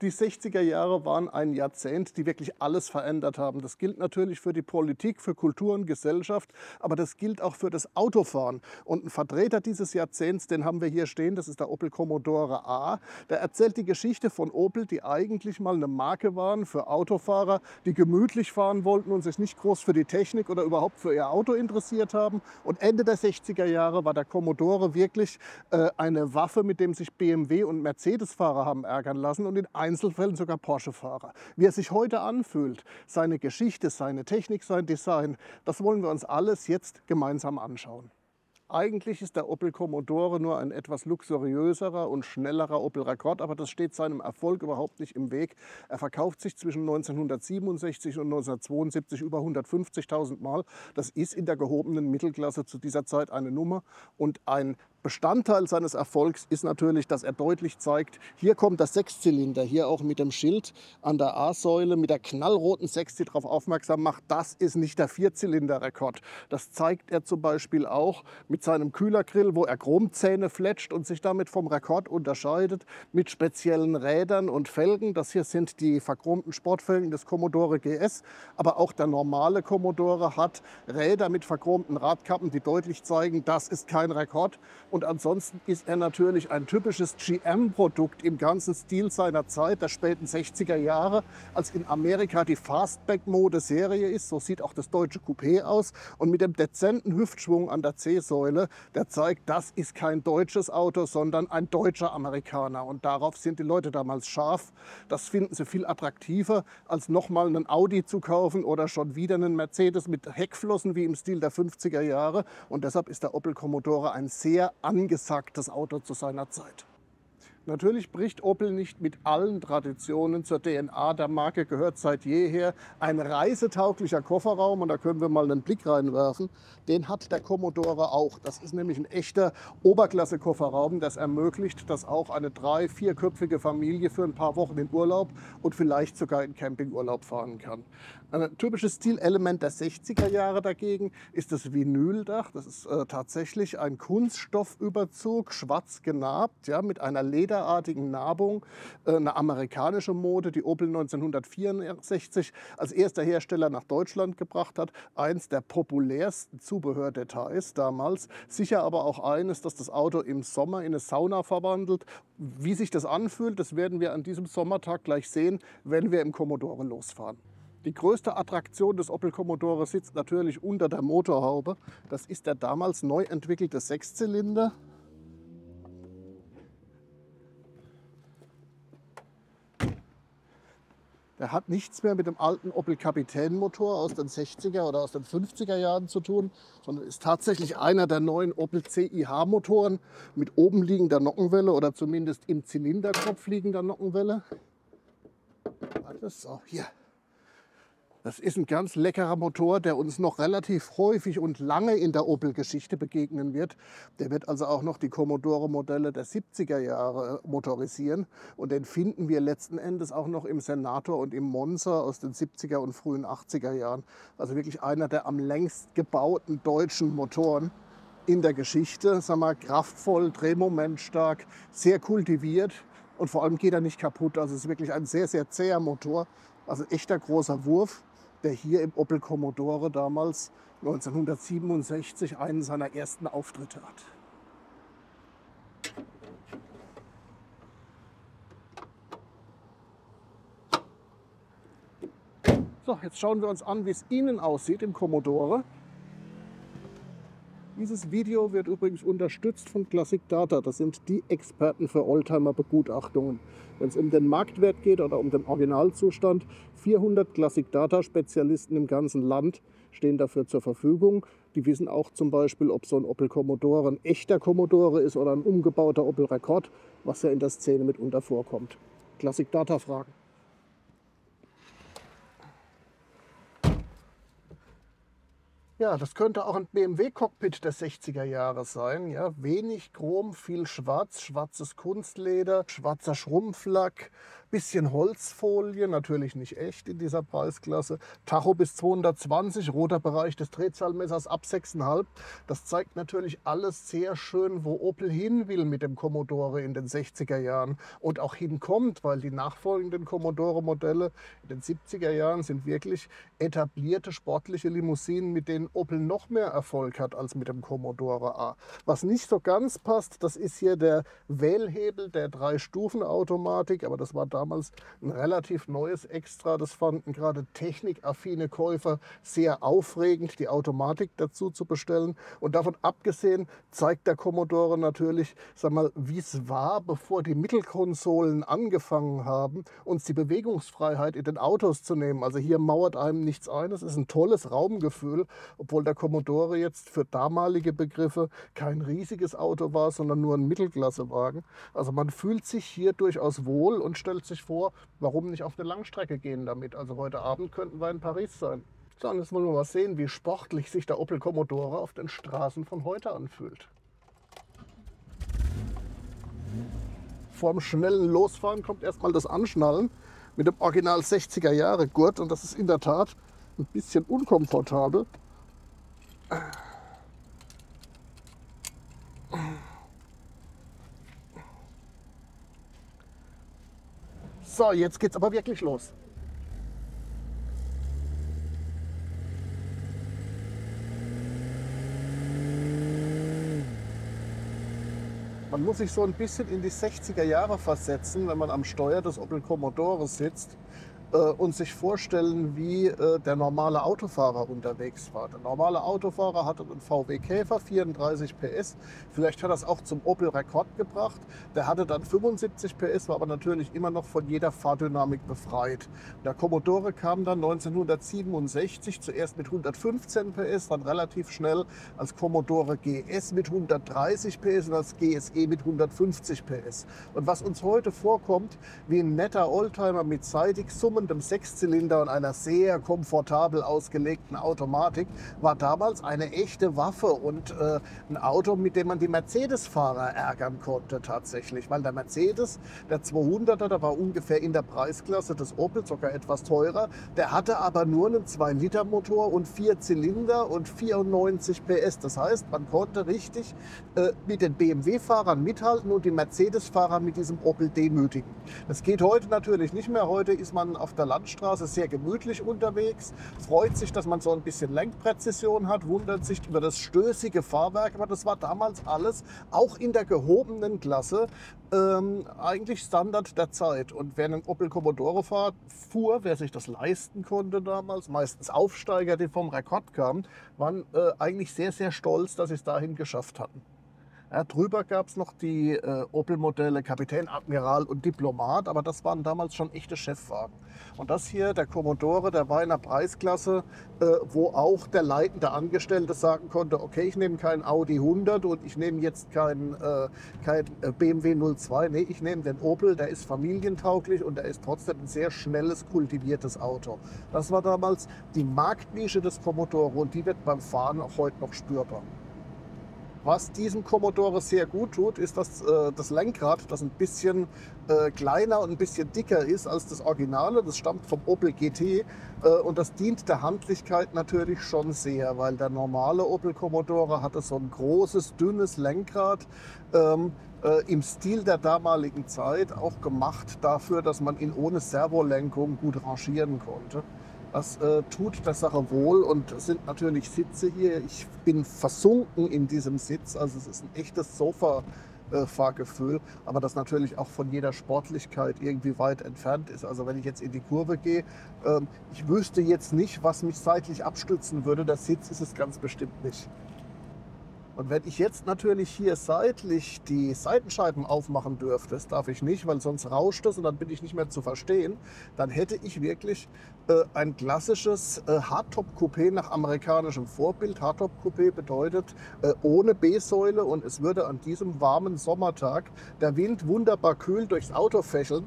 Die 60er Jahre waren ein Jahrzehnt, die wirklich alles verändert haben. Das gilt natürlich für die Politik, für Kultur und Gesellschaft, aber das gilt auch für das Autofahren. Und ein Vertreter dieses Jahrzehnts, den haben wir hier stehen, das ist der Opel Commodore A. Der erzählt die Geschichte von Opel, die eigentlich mal eine Marke waren für Autofahrer, die gemütlich fahren wollten und sich nicht groß für die Technik oder überhaupt für ihr Auto interessiert haben. Und Ende der 60er Jahre war der Commodore wirklich eine Waffe, mit dem sich BMW und Mercedes-Fahrer haben ärgern lassen und in Einzelfällen sogar Porsche-Fahrer. Wie er sich heute anfühlt, seine Geschichte, seine Technik, sein Design, das wollen wir uns alles jetzt gemeinsam anschauen. Eigentlich ist der Opel Commodore nur ein etwas luxuriöserer und schnellerer Opel Rekord, aber das steht seinem Erfolg überhaupt nicht im Weg. Er verkauft sich zwischen 1967 und 1972 über 150.000 Mal. Das ist in der gehobenen Mittelklasse zu dieser Zeit eine Nummer, und ein Bestandteil seines Erfolgs ist natürlich, dass er deutlich zeigt, hier kommt der Sechszylinder, hier auch mit dem Schild an der A-Säule, mit der knallroten 6, die darauf aufmerksam macht, das ist nicht der Vierzylinder-Rekord. Das zeigt er zum Beispiel auch mit seinem Kühlergrill, wo er Chromzähne fletscht und sich damit vom Rekord unterscheidet, mit speziellen Rädern und Felgen. Das hier sind die verchromten Sportfelgen des Commodore GS, aber auch der normale Commodore hat Räder mit verchromten Radkappen, die deutlich zeigen, das ist kein Rekord. Und ansonsten ist er natürlich ein typisches GM-Produkt im ganzen Stil seiner Zeit, der späten 60er Jahre, als in Amerika die Fastback-Mode-Serie ist. So sieht auch das deutsche Coupé aus. Und mit dem dezenten Hüftschwung an der C-Säule, der zeigt, das ist kein deutsches Auto, sondern ein deutscher Amerikaner. Und darauf sind die Leute damals scharf. Das finden sie viel attraktiver, als nochmal einen Audi zu kaufen oder schon wieder einen Mercedes mit Heckflossen wie im Stil der 50er Jahre. Und deshalb ist der Opel Commodore ein sehr angesagtes Auto zu seiner Zeit. Natürlich bricht Opel nicht mit allen Traditionen. Zur DNA der Marke gehört seit jeher ein reisetauglicher Kofferraum. Und da können wir mal einen Blick reinwerfen. Den hat der Commodore auch. Das ist nämlich ein echter Oberklasse-Kofferraum. Das ermöglicht, dass auch eine 3-, 4-köpfige Familie für ein paar Wochen in Urlaub und vielleicht sogar in Campingurlaub fahren kann. Ein typisches Stilelement der 60er Jahre dagegen ist das Vinyldach. Das ist tatsächlich ein Kunststoffüberzug, schwarz genarbt, ja, mit einer lederartigen Narbung. Eine amerikanische Mode, die Opel 1964 als erster Hersteller nach Deutschland gebracht hat. Eins der populärsten Zubehördetails damals. Sicher aber auch eines, das das Auto im Sommer in eine Sauna verwandelt. Wie sich das anfühlt, das werden wir an diesem Sommertag gleich sehen, wenn wir im Commodore losfahren. Die größte Attraktion des Opel Commodore sitzt natürlich unter der Motorhaube. Das ist der damals neu entwickelte Sechszylinder. Der hat nichts mehr mit dem alten Opel Kapitän-Motor aus den 60er oder aus den 50er Jahren zu tun, sondern ist tatsächlich einer der neuen Opel CIH-Motoren mit oben liegender Nockenwelle oder zumindest im Zylinderkopf liegender Nockenwelle. So, hier. Das ist ein ganz leckerer Motor, der uns noch relativ häufig und lange in der Opel-Geschichte begegnen wird. Der wird also auch noch die Commodore-Modelle der 70er Jahre motorisieren. Und den finden wir letzten Endes auch noch im Senator und im Monza aus den 70er und frühen 80er Jahren. Also wirklich einer der am längst gebauten deutschen Motoren in der Geschichte. Sagen wir, kraftvoll, drehmomentstark, sehr kultiviert. Und vor allem geht er nicht kaputt. Also es ist wirklich ein sehr, sehr zäher Motor. Also echter großer Wurf, der hier im Opel Commodore damals 1967 einen seiner ersten Auftritte hat. So, jetzt schauen wir uns an, wie es innen aussieht im Commodore. Dieses Video wird übrigens unterstützt von Classic Data. Das sind die Experten für Oldtimer-Begutachtungen. Wenn es um den Marktwert geht oder um den Originalzustand, 400 Classic Data-Spezialisten im ganzen Land stehen dafür zur Verfügung. Die wissen auch zum Beispiel, ob so ein Opel Commodore ein echter Commodore ist oder ein umgebauter Opel Rekord, was ja in der Szene mitunter vorkommt. Classic Data-Fragen. Ja, das könnte auch ein BMW-Cockpit der 60er Jahre sein. Ja, wenig Chrom, viel Schwarz, schwarzes Kunstleder, schwarzer Schrumpflack, Bisschen Holzfolie, natürlich nicht echt in dieser Preisklasse. Tacho bis 220, roter Bereich des Drehzahlmessers ab 6,5. Das zeigt natürlich alles sehr schön, wo Opel hin will mit dem Commodore in den 60er Jahren und auch hinkommt, weil die nachfolgenden Commodore-Modelle in den 70er Jahren sind wirklich etablierte sportliche Limousinen, mit denen Opel noch mehr Erfolg hat als mit dem Commodore A. Was nicht so ganz passt, das ist hier der Wählhebel der 3-Stufen-Automatik, aber das war damals ein relativ neues Extra. Das fanden gerade technikaffine Käufer sehr aufregend, die Automatik dazu zu bestellen. Und davon abgesehen zeigt der Commodore natürlich, sag mal, wie es war, bevor die Mittelkonsolen angefangen haben, uns die Bewegungsfreiheit in den Autos zu nehmen. Also hier mauert einem nichts ein. Es ist ein tolles Raumgefühl, obwohl der Commodore jetzt für damalige Begriffe kein riesiges Auto war, sondern nur ein Mittelklassewagen. Also man fühlt sich hier durchaus wohl und stellt sich vor, warum nicht auf eine Langstrecke gehen damit. Also heute Abend könnten wir in Paris sein. So, und jetzt wollen wir mal sehen, wie sportlich sich der Opel Commodore auf den Straßen von heute anfühlt. Vor dem schnellen Losfahren kommt erstmal das Anschnallen mit dem Original 60er Jahre Gurt, und das ist in der Tat ein bisschen unkomfortabel. So, jetzt geht's aber wirklich los. Man muss sich so ein bisschen in die 60er Jahre versetzen, wenn man am Steuer des Opel Commodore sitzt und sich vorstellen, wie der normale Autofahrer unterwegs war. Der normale Autofahrer hatte einen VW Käfer, 34 PS. Vielleicht hat er es auch zum Opel Rekord gebracht. Der hatte dann 75 PS, war aber natürlich immer noch von jeder Fahrdynamik befreit. Der Commodore kam dann 1967 zuerst mit 115 PS, dann relativ schnell als Commodore GS mit 130 PS und als GSE mit 150 PS. Und was uns heute vorkommt, wie ein netter Oldtimer mit seitig summendem Sechszylinder und einer sehr komfortabel ausgelegten Automatik, war damals eine echte Waffe und ein Auto, mit dem man die Mercedes-Fahrer ärgern konnte tatsächlich. Weil der Mercedes, der 200er, der war ungefähr in der Preisklasse des Opel, sogar etwas teurer. Der hatte aber nur einen 2-Liter-Motor und 4 Zylinder und 94 PS. Das heißt, man konnte richtig mit den BMW-Fahrern mithalten und die Mercedes-Fahrer mit diesem Opel demütigen. Das geht heute natürlich nicht mehr. Heute ist man auf der Landstraße sehr gemütlich unterwegs, freut sich, dass man so ein bisschen Lenkpräzision hat, wundert sich über das stößige Fahrwerk, aber das war damals alles, auch in der gehobenen Klasse, eigentlich Standard der Zeit. Und wer einen Opel Commodore fuhr, wer sich das leisten konnte damals, meistens Aufsteiger, die vom Rekord kamen, waren eigentlich sehr, sehr stolz, dass sie es dahin geschafft hatten. Ja, drüber gab es noch die Opel-Modelle Kapitän, Admiral und Diplomat, aber das waren damals schon echte Chefwagen. Und das hier, der Commodore, der war in einer Preisklasse, wo auch der leitende Angestellte sagen konnte, okay, ich nehme keinen Audi 100 und ich nehme jetzt kein BMW 02, nee, ich nehme den Opel, der ist familientauglich und der ist trotzdem ein sehr schnelles, kultiviertes Auto. Das war damals die Marktnische des Commodore und die wird beim Fahren auch heute noch spürbar. Was diesem Commodore sehr gut tut, ist, dass das Lenkrad, das ein bisschen kleiner und ein bisschen dicker ist als das Originale. Das stammt vom Opel GT und das dient der Handlichkeit natürlich schon sehr, weil der normale Opel Commodore hatte so ein großes, dünnes Lenkrad im Stil der damaligen Zeit, auch gemacht dafür, dass man ihn ohne Servolenkung gut rangieren konnte. Das tut der Sache wohl und es sind natürlich Sitze hier. Ich bin versunken in diesem Sitz, also es ist ein echtes Sofa-Fahrgefühl, aber das natürlich auch von jeder Sportlichkeit irgendwie weit entfernt ist. Also wenn ich jetzt in die Kurve gehe, ich wüsste jetzt nicht, was mich seitlich abstützen würde. Der Sitz ist es ganz bestimmt nicht. Und wenn ich jetzt natürlich hier seitlich die Seitenscheiben aufmachen dürfte, das darf ich nicht, weil sonst rauscht es und dann bin ich nicht mehr zu verstehen, dann hätte ich wirklich ein klassisches Hardtop-Coupé nach amerikanischem Vorbild. Hardtop-Coupé bedeutet ohne B-Säule und es würde an diesem warmen Sommertag der Wind wunderbar kühl durchs Auto fächeln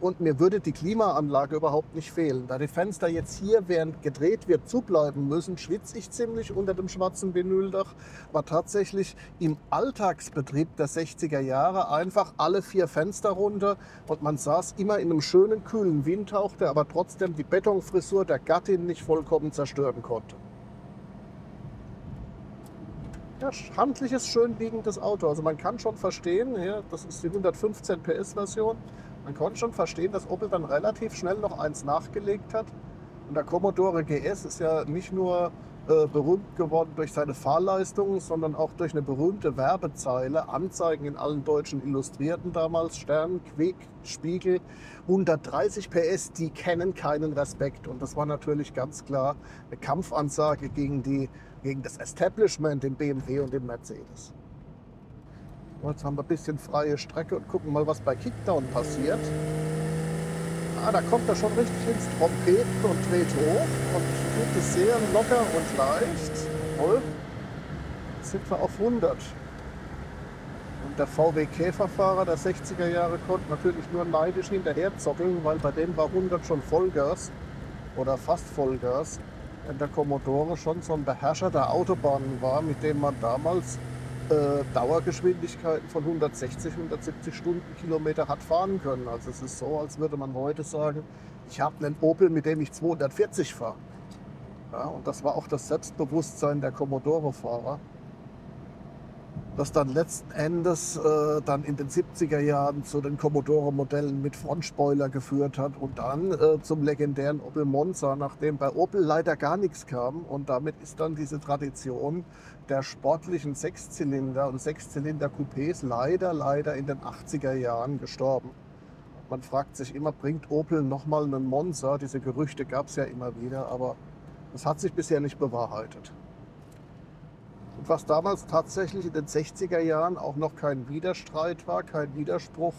und mir würde die Klimaanlage überhaupt nicht fehlen. Da die Fenster jetzt hier, während gedreht wird, zubleiben müssen, schwitze ich ziemlich unter dem schwarzen Vinyldach. War tatsächlich im Alltagsbetrieb der 60er Jahre einfach alle 4 Fenster runter und man saß immer in einem schönen, kühlen Windhauch, der aber trotzdem die Betonfrisur der Gattin nicht vollkommen zerstören konnte. Ja, handliches, schön liegendes Auto. Also man kann schon verstehen, ja, das ist die 115 PS Version, man konnte schon verstehen, dass Opel dann relativ schnell noch eins nachgelegt hat. Und der Commodore GS ist ja nicht nur berühmt geworden durch seine Fahrleistungen, sondern auch durch eine berühmte Werbezeile, Anzeigen in allen deutschen Illustrierten damals, Stern, Quick, Spiegel, 130 PS, die kennen keinen Respekt. Und das war natürlich ganz klar eine Kampfansage gegen das Establishment im BMW und im Mercedes. Jetzt haben wir ein bisschen freie Strecke und gucken mal, was bei Kickdown passiert. Da kommt er schon richtig ins Trompeten und dreht hoch und tut es sehr locker und leicht. Jawohl. Jetzt sind wir auf 100. Und der VW Käferfahrer der 60er Jahre konnte natürlich nur neidisch hinterher zockeln, weil bei dem war 100 schon Vollgas oder fast Vollgas. Wenn der Commodore schon so ein Beherrscher der Autobahnen war, mit dem man damals Dauergeschwindigkeiten von 160, 170 Stundenkilometer hat fahren können. Also es ist so, als würde man heute sagen, ich habe einen Opel, mit dem ich 240 fahre. Ja, und das war auch das Selbstbewusstsein der Commodore-Fahrer, das dann letzten Endes dann in den 70er Jahren zu den Commodore-Modellen mit Frontspoiler geführt hat und dann zum legendären Opel Monza, nachdem bei Opel leider gar nichts kam. Und damit ist dann diese Tradition der sportlichen Sechszylinder und Sechszylinder-Coupés leider in den 80er Jahren gestorben. Man fragt sich immer, bringt Opel nochmal einen Monza? Diese Gerüchte gab es ja immer wieder, aber das hat sich bisher nicht bewahrheitet. Und was damals tatsächlich in den 60er Jahren auch noch kein Widerstreit war, kein Widerspruch,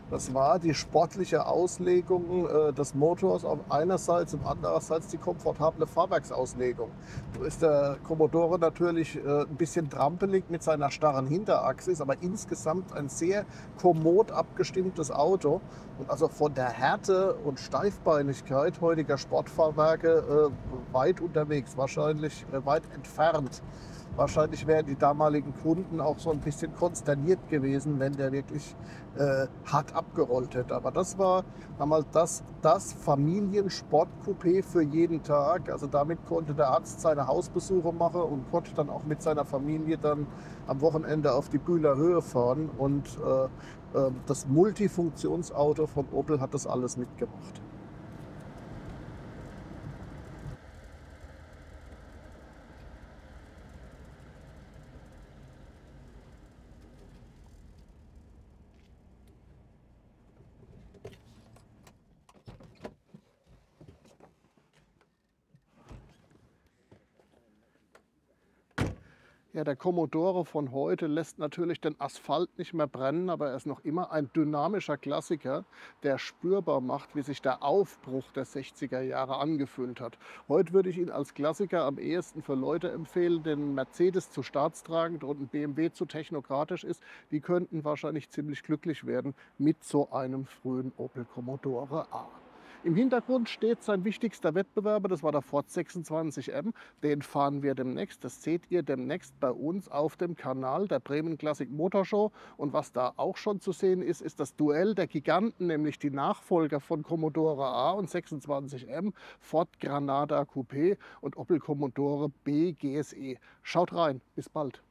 das war die sportliche Auslegung des Motors auf einerseits und andererseits die komfortable Fahrwerksauslegung. So ist der Commodore natürlich ein bisschen trampelig mit seiner starren Hinterachse, ist aber insgesamt ein sehr kommod abgestimmtes Auto. Und also von der Härte und Steifbeinigkeit heutiger Sportfahrwerke weit unterwegs, wahrscheinlich weit entfernt. Wahrscheinlich wären die damaligen Kunden auch so ein bisschen konsterniert gewesen, wenn der wirklich hart abgerollt hätte. Aber das war damals das Familiensport-Coupé für jeden Tag. Also damit konnte der Arzt seine Hausbesuche machen und konnte dann auch mit seiner Familie dann am Wochenende auf die Bühler Höhe fahren. Und das Multifunktionsauto von Opel hat das alles mitgemacht. Ja, der Commodore von heute lässt natürlich den Asphalt nicht mehr brennen, aber er ist noch immer ein dynamischer Klassiker, der spürbar macht, wie sich der Aufbruch der 60er Jahre angefühlt hat. Heute würde ich ihn als Klassiker am ehesten für Leute empfehlen, denen Mercedes zu staatstragend und ein BMW zu technokratisch ist. Die könnten wahrscheinlich ziemlich glücklich werden mit so einem frühen Opel Commodore A. Im Hintergrund steht sein wichtigster Wettbewerber, das war der Ford 26M. Den fahren wir demnächst. Das seht ihr demnächst bei uns auf dem Kanal der Bremen Classic Motor Show. Und was da auch schon zu sehen ist, ist das Duell der Giganten, nämlich die Nachfolger von Commodore A und 26M, Ford Granada Coupé und Opel Commodore B GSE. Schaut rein, bis bald.